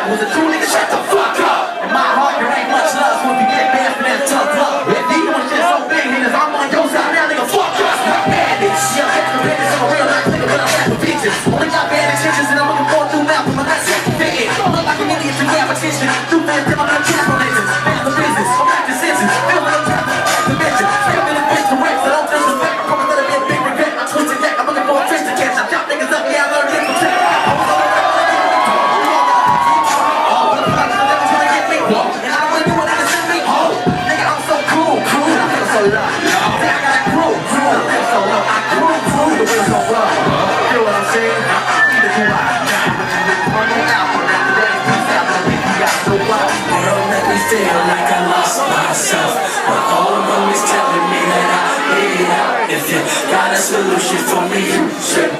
Was a true nigga, shut the fuck up. In my heart, there ain't much love. So if you get bad for that tough love, if you doing shit so big, niggas, I'm on your side now, nigga, fuck us. My bandits, yeah, I'm the bandits, I'm a real life nigga, but I'm rap with bitches. Only got bad intentions, and I'm looking forward to mouth, but my nuts ain't fitting. Don't look like an idiot, you have attention. Do fans, till I'm not kidding on legends. Fans the business, I'm back to senses. Feel like I'm trapped in the dimension. Skip in the bitch to wreck, so don't disrespect. Come and let it be a big regret. I twisted neck, I'm looking for a fish to catch. I chop niggas up, yeah, I learned this from tech. Feel like I lost myself. My old mom is telling me that I need help. If you got a solution for me, you should